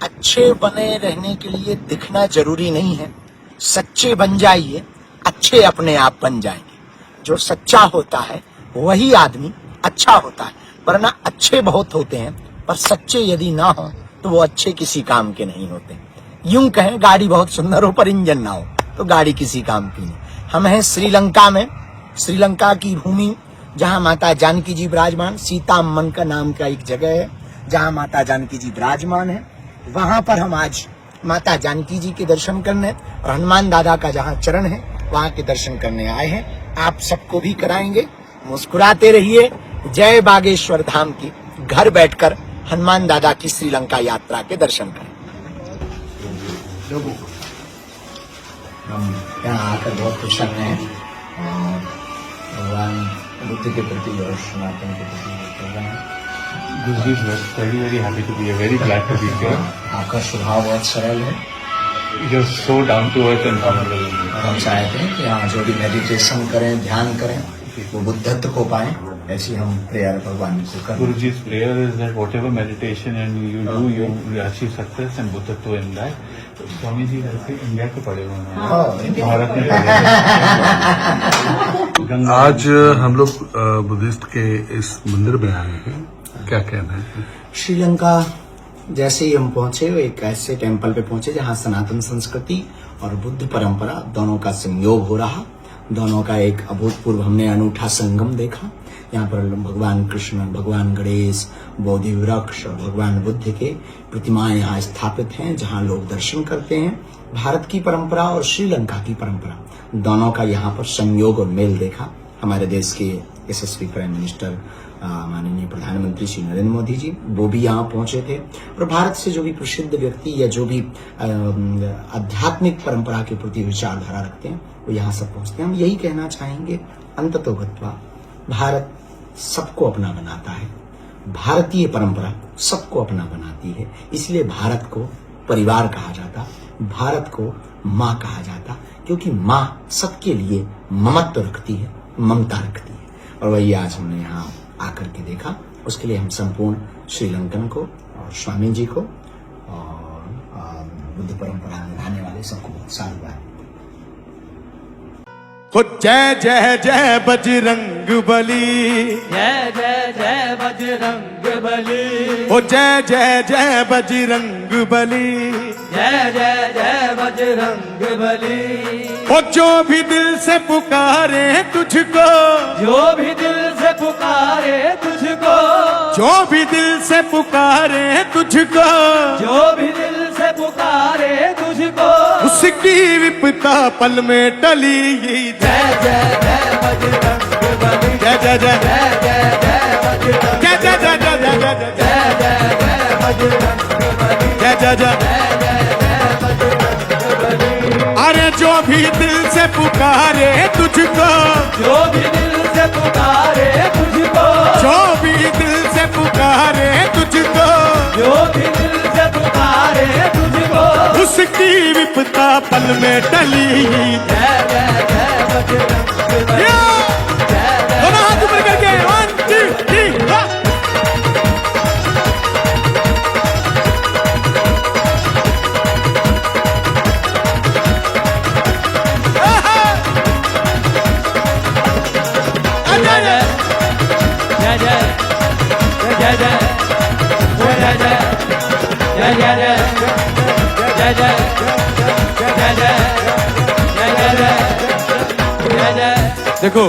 अच्छे बने रहने के लिए दिखना जरूरी नहीं है। सच्चे बन जाइए, अच्छे अपने आप बन जाएंगे। जो सच्चा होता है वही आदमी अच्छा होता है, वरना अच्छे बहुत होते हैं पर सच्चे यदि ना हो तो वो अच्छे किसी काम के नहीं होते। यूं कहें गाड़ी बहुत सुंदर हो पर इंजन ना हो तो गाड़ी किसी काम की नहीं। हम हैं श्रीलंका में, श्रीलंका की भूमि जहां माता जानकी जी विराजमान, सीतामन का नाम का एक जगह है जहां माता जानकी जी विराजमान है। वहां पर हम आज माता जानकी जी के दर्शन करने और हनुमान दादा का जहां चरण है वहां के दर्शन करने आए हैं। आप सबको भी कराएंगे। मुस्कुराते रहिए। जय बागेश्वर धाम की घर बैठकर हनुमान दादा की श्रीलंका यात्रा के दर्शन करें। लोगों हम यहाँ आकर बहुत प्रसन्न हैं और भगवान बुद्ध के प्रति और सनातन के प्रति कर रहे हैं। Guruji is very happy to be here. Very glad to be here. आपका स्वभाव बहुत सरल है। You're so down to earth and humble. और हम चाहते हैं कि यहाँ जो भी मेडिटेशन करें, ध्यान करें, वो बुद्धत्व को पाएं। ऐसी हम प्रेयर भगवान को करें। Guruji's prayer is that whatever meditation and you do, you achieve success and buddhatva in that. Swami ji ऐसे इंडिया के पढ़े हुए हैं, भारत में पढ़े। आज हम लोग बुद्धिस्ट के इस मंदिर में आए हैं, क्या कहना है? श्रीलंका जैसे ही हम पहुंचे, वो एक ऐसे टेम्पल पे पहुंचे जहां सनातन संस्कृति और बुद्ध परंपरा दोनों का संयोग हो रहा। दोनों का एक अभूतपूर्व हमने अनूठा संगम देखा। यहाँ पर भगवान कृष्ण, भगवान गणेश, बोधि वृक्ष और भगवान बुद्ध के प्रतिमाएं यहाँ स्थापित हैं जहाँ लोग दर्शन करते हैं। भारत की परंपरा और श्रीलंका की परंपरा दोनों का यहाँ पर संयोग और मेल देखा। हमारे देश के यशस्वी प्राइम मिनिस्टर माननीय प्रधानमंत्री श्री नरेंद्र मोदी जी वो भी यहाँ पहुंचे थे और भारत से जो भी प्रसिद्ध व्यक्ति या जो भी आध्यात्मिक परंपरा के प्रति विचारधारा रखते हैं वो यहाँ सब पहुंचते हैं। हम यही कहना चाहेंगे, अंततोगत्वा भारत सबको अपना बनाता है। भारतीय परंपरा सबको अपना बनाती है। इसलिए भारत को परिवार कहा जाता, भारत को माँ कहा जाता, क्योंकि माँ सबके लिए ममत्व रखती है, ममता रखती है। और वही आज हमने यहाँ आकर के देखा। उसके लिए हम संपूर्ण श्रीलंकन को और स्वामी जी को और बुद्ध परंपरा में रहने वाले सबको बहुत साधुवाद। जय जय जय बजरंग बली, जय जय जय बजरंग बली, ओ जय जय जय बजरंग बली, जय जय जय बजरंग बली। ओ जो भी दिल से पुकारे तुझको, जो भी दिल से पुकारे तुझको, जो भी दिल से पुकारे तुझको, जो भी दिल से पुकारे तुझको, उसकी विपदा पल में टली। जय जय जय बजरंग बली, जय जय जय जय जय जय बजरंग, जय जय जय जय जय जय जय जय जय बजरंग बली, जय जय जय। जय जय जय बजरंग बली। अरे जो भी दिल से पुकारे तुझको, जो भी दिल से पुकारे तुझको, जो भी दिल से पुकारे तुझको, जो भी दिल से पुकारे तुझको, उसकी विपदा पल में टली। जय जय जय बजरंग बली, जय जय। दोनों हाथ ऊपर करके 1 2 3 देखो,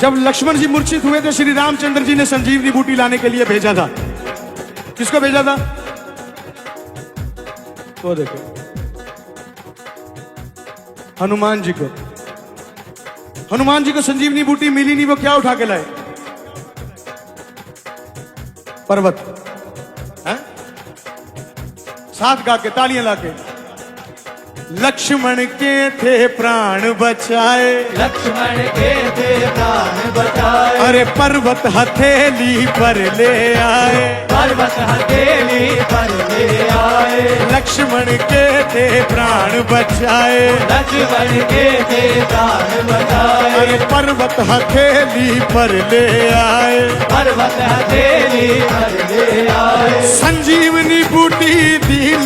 जब लक्ष्मण जी मूर्छित हुए तो श्री रामचंद्र जी ने संजीवनी बूटी लाने के लिए भेजा था। किसको भेजा था? वो देखो, हनुमान जी को। हनुमान जी को संजीवनी बूटी मिली नहीं, वो क्या उठा के लाए? पर्वत। हैं? साथ गा के, तालियां ला के। लक्ष्मण के थे प्राण बचाए, लक्ष्मण के थे प्राण बचाए, अरे पर्वत हथेली पर ले आए, पर्वत हथेली पर ले आए। लक्ष्मण के थे प्राण बचाए, लक्ष्मण के थे प्राण बचाए, अरे पर्वत हथेली पर ले आए, पर्वत हथेली पर ले आए। संजीवनी बूटी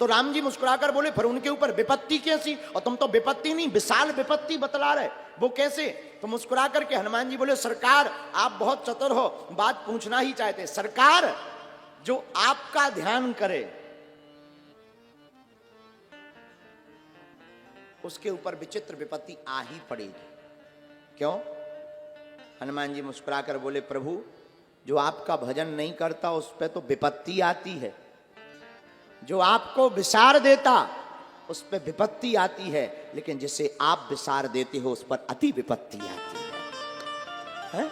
तो राम जी मुस्कुराकर बोले फिर उनके ऊपर विपत्ति कैसी, और तुम तो विपत्ति नहीं विशाल विपत्ति बतला रहे, वो कैसे? तो मुस्कुरा करके हनुमान जी बोले सरकार आप बहुत चतुर हो, बात पूछना ही चाहते। सरकार जो आपका ध्यान करे उसके ऊपर विचित्र विपत्ति आ ही पड़ेगी। क्यों? हनुमान जी मुस्कुराकर बोले प्रभु जो आपका भजन नहीं करता उस पर तो विपत्ति आती है, जो आपको विसार देता उस पर विपत्ति आती है, लेकिन जिसे आप विसार देते हो उस पर अति विपत्ति आती है?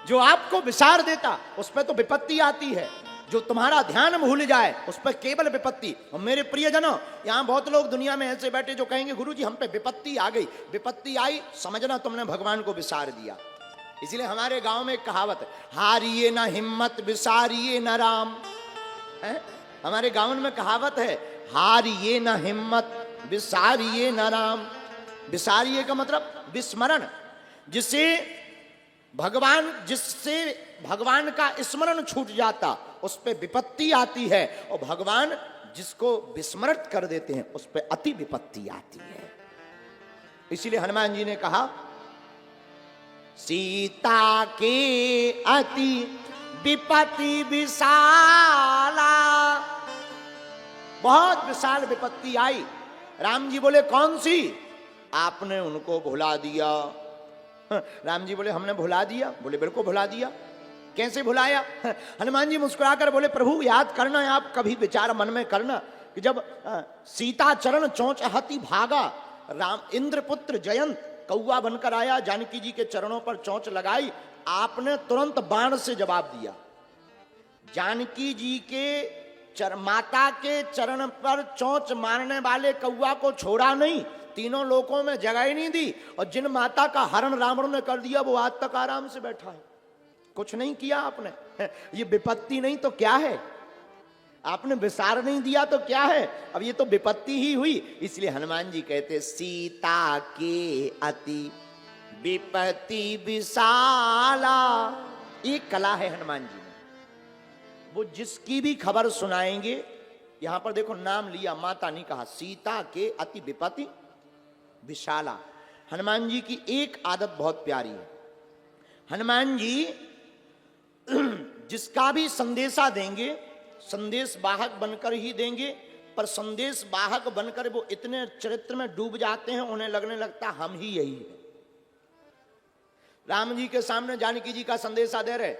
जो आपको विसार देता उस पर तो विपत्ति आती है, जो तुम्हारा ध्यान भूल जाए उस पर केवल विपत्ति। और मेरे प्रियजनों, यहां बहुत लोग दुनिया में ऐसे बैठे जो कहेंगे गुरुजी हम पे विपत्ति आ गई। विपत्ति आई समझना तुमने भगवान को विसार दिया। इसलिए हमारे गांव में एक कहावत है, हारिए ना हिम्मत विसारिए न राम। हमारे गांव में कहावत है, हारिए ना हिम्मत विसारिए न राम। विसारिए का मतलब विस्मरण, जिससे भगवान का स्मरण छूट जाता उस पे विपत्ति आती है, और भगवान जिसको विस्मृत कर देते हैं उस पे अति विपत्ति आती है। इसीलिए हनुमान जी ने कहा सीता के अति विपत्ति विशाला। बहुत विशाल विपत्ति आई। राम जी बोले कौन सी? आपने उनको भुला दिया। राम जी बोले हमने भुला दिया? बोले बिल्कुल भुला दिया। कैसे भुलाया? हनुमान जी मुस्कुराकर बोले प्रभु याद करना, आप कभी विचार मन में करना कि जब सीता चरण चोंच हति भागा, राम इंद्रपुत्र जयंत कौआ बनकर आया, जानकी जी के चरणों पर चोंच लगाई, आपने तुरंत बाण से जवाब दिया। जानकी जी के माता के चरण पर चोंच मारने वाले कौआ को छोड़ा नहीं, तीनों लोकों में जगह ही नहीं दी, और जिन माता का हरण रावण ने कर दिया वो आज तक आराम से बैठा है। कुछ नहीं किया आपने। ये विपत्ति नहीं तो क्या है? आपने विसार नहीं दिया तो क्या है? अब ये तो विपत्ति ही हुई। इसलिए हनुमान जी कहते सीता के अति विपत्ति विशाला। एक कला है हनुमान जी में, वो जिसकी भी खबर सुनाएंगे, यहां पर देखो नाम लिया, माता नहीं कहा, सीता के अति विपत्ति विशाला। हनुमान जी की एक आदत बहुत प्यारी है। हनुमान जी जिसका भी संदेशा देंगे संदेश वाहक बनकर ही देंगे, पर संदेश वाहक बनकर वो इतने चरित्र में डूब जाते हैं उन्हें लगने लगता हम ही यही है। राम जी के सामने जानकी जी का संदेशा दे रहे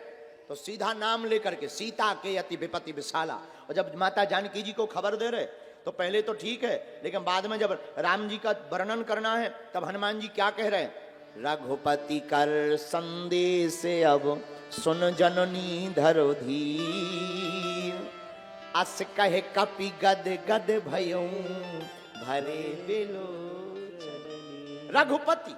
तो सीधा नाम लेकर के सीता के अति विपत्ति विशाला, और जब माता जानकी जी को खबर दे रहे तो पहले तो ठीक है, लेकिन बाद में जब राम जी का वर्णन करना है तब हनुमान जी क्या कह रहे हैं? रघुपति कर संदेश अब सुन जननी धरो धीर, अस कहे कपि गद गद भयऊ भरे बिलोचन। रघुपति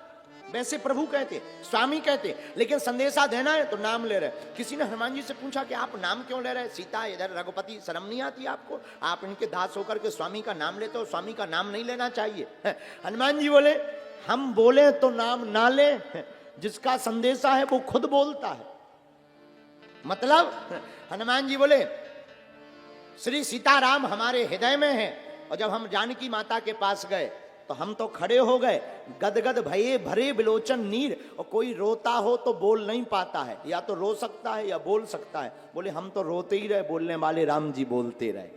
वैसे प्रभु कहते, स्वामी कहते, लेकिन संदेशा देना है तो नाम ले रहे। किसी ने हनुमान जी से पूछा कि आप नाम क्यों ले रहे? सीता इधर रघुपति, शर्म नहीं आती आपको? आप इनके दास होकर के स्वामी का नाम लेते हो, स्वामी का नाम नहीं लेना चाहिए। हनुमान जी बोले हम बोले तो नाम ना ले, जिसका संदेशा है वो खुद बोलता है। मतलब हनुमान जी बोले श्री सीताराम हमारे हृदय में है, और जब हम जानकी माता के पास गए तो हम तो खड़े हो गए, गदगद भये भरे बिलोचन नीर। और कोई रोता हो तो बोल नहीं पाता है, या तो रो सकता है या बोल सकता है। बोले हम तो रोते ही रहे, बोलने वाले राम जी बोलते रहे।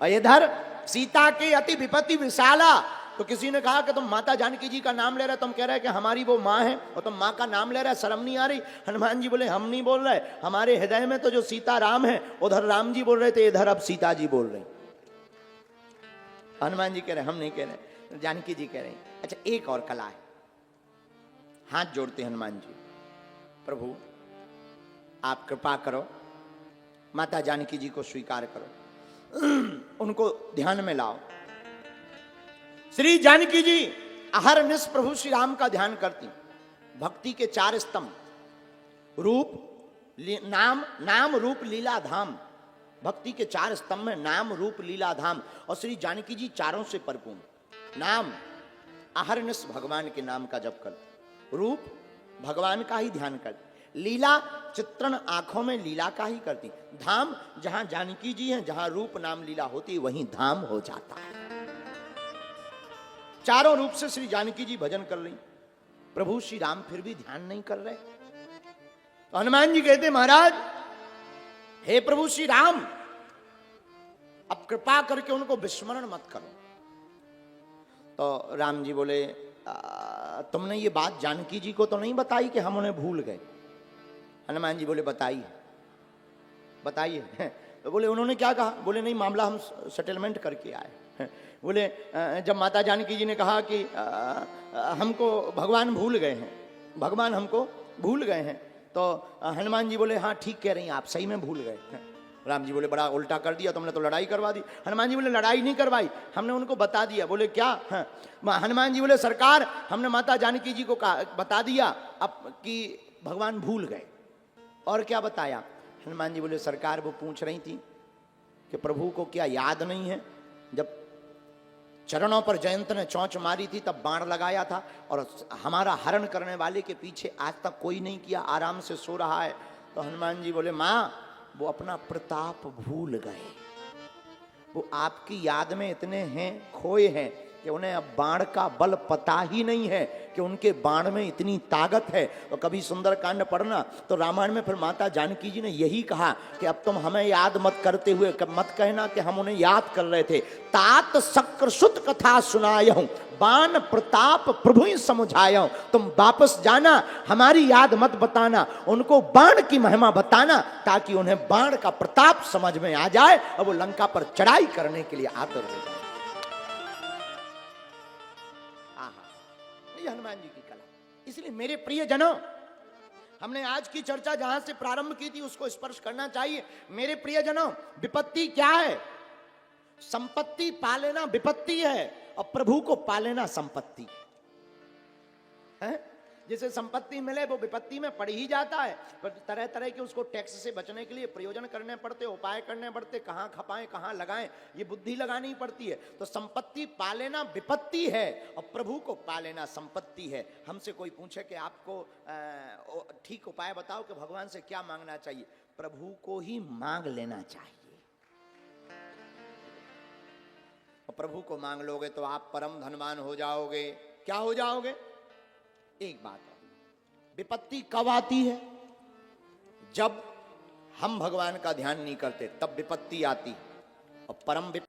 और इधर सीता के अति विपत्ति विशाला, तो किसी ने कहा कि तुम माता जानकी जी का नाम ले रहे, तुम कह रहे कि हमारी वो माँ है और तुम माँ का नाम ले रहे, शर्म नहीं आ रही? हनुमान जी बोले हम नहीं बोल रहे, हमारे हृदय में तो जो सीता राम है उधर राम जी बोल रहे थे, इधर अब सीता जी बोल रहे। हनुमान जी कह रहे हम नहीं कह रहे, जानकी जी कह रहे। अच्छा एक और कला है, हाथ जोड़ते हनुमान जी, प्रभु आप कृपा करो, माता जानकी जी को स्वीकार करो, उनको ध्यान में लाओ। श्री जानकी जी अहरनिश प्रभु श्री राम का ध्यान करती। भक्ति के 4 स्तंभ, रूप नाम रूप लीला धाम। भक्ति के 4 स्तंभ में नाम रूप लीला धाम, और श्री जानकी जी चारों से परिपूर्ण। नाम अहरनिश भगवान के नाम का जप करते, रूप भगवान का ही ध्यान करते, लीला चित्रण आंखों में लीला का ही करती। धाम जहां जानकी जी हैं, जहां रूप नाम लीला होती, वहीं धाम हो जाता है। चारों रूप से श्री जानकी जी भजन कर रही, प्रभु श्री राम फिर भी ध्यान नहीं कर रहे। तो हनुमान जी कहते महाराज हे प्रभु श्री राम, अब कृपा करके उनको विस्मरण मत करो। तो राम जी बोले तुमने ये बात जानकी जी को तो नहीं बताई कि हम उन्हें भूल गए? हनुमान जी बोले बताइए बताइए। तो बोले उन्होंने क्या कहा? बोले नहीं, मामला हम सेटलमेंट करके आए। बोले जब माता जानकी जी ने कहा कि हमको भगवान भूल गए हैं, भगवान हमको भूल गए हैं, तो हनुमान जी बोले हाँ ठीक कह रही हैं आप, सही में भूल गए। राम जी बोले बड़ा उल्टा कर दिया तुमने, तो लड़ाई करवा दी। हनुमान जी बोले लड़ाई नहीं करवाई, हमने उनको बता दिया। बोले क्या? हनुमान जी बोले सरकार हमने माता जानकी जी को बता दिया अब कि भगवान भूल गए। और क्या बताया? हनुमान जी बोले सरकार वो पूछ रही थी कि प्रभु को क्या याद नहीं है, जब चरणों पर जयंत ने चोंच मारी थी तब बाण लगाया था, और हमारा हरण करने वाले के पीछे आज तक कोई नहीं किया, आराम से सो रहा है। तो हनुमान जी बोले माँ वो अपना प्रताप भूल गए, वो आपकी याद में इतने हैं, खोए हैं कि उन्हें अब बाण का बल पता ही नहीं है कि उनके बाण में इतनी ताकत है। और कभी सुंदरकांड पढ़ना तो रामायण में फिर माता जानकी जी ने यही कहा कि अब तुम हमें याद मत करते हुए मत कहना कि हम उन्हें याद कर रहे थे। तात सक्रसुत कथा सुनायहूं, बाण प्रताप प्रभु ही समझायहूं। तुम वापस जाना, हमारी याद मत बताना, उनको बाण की महिमा बताना, ताकि उन्हें बाण का प्रताप समझ में आ जाए और वो लंका पर चढ़ाई करने के लिए आतुर हो जाए। हनुमान जी की कला। इसलिए मेरे प्रिय जनों, हमने आज की चर्चा जहां से प्रारंभ की थी उसको स्पर्श करना चाहिए। मेरे प्रिय जनों, विपत्ति क्या है? संपत्ति पा लेना विपत्ति है और प्रभु को पा लेना संपत्ति है। जिसे संपत्ति मिले वो विपत्ति में पड़ ही जाता है, पर तरह तरह के उसको टैक्स से बचने के लिए प्रयोजन करने पड़ते, उपाय करने पड़ते, कहां खपाएं कहां लगाएं, ये बुद्धि लगानी पड़ती है। तो संपत्ति पा लेना विपत्ति है और प्रभु को पा लेना संपत्ति है। हमसे कोई पूछे कि आपको ठीक उपाय बताओ कि भगवान से क्या मांगना चाहिए, प्रभु को ही मांग लेना चाहिए। और प्रभु को मांग लोगे तो आप परम धनवान हो जाओगे। क्या हो जाओगे? एक बात, विपत्ति कब आती है? जब हम भगवान का ध्यान नहीं करते, तब विपत्ति आती। और परम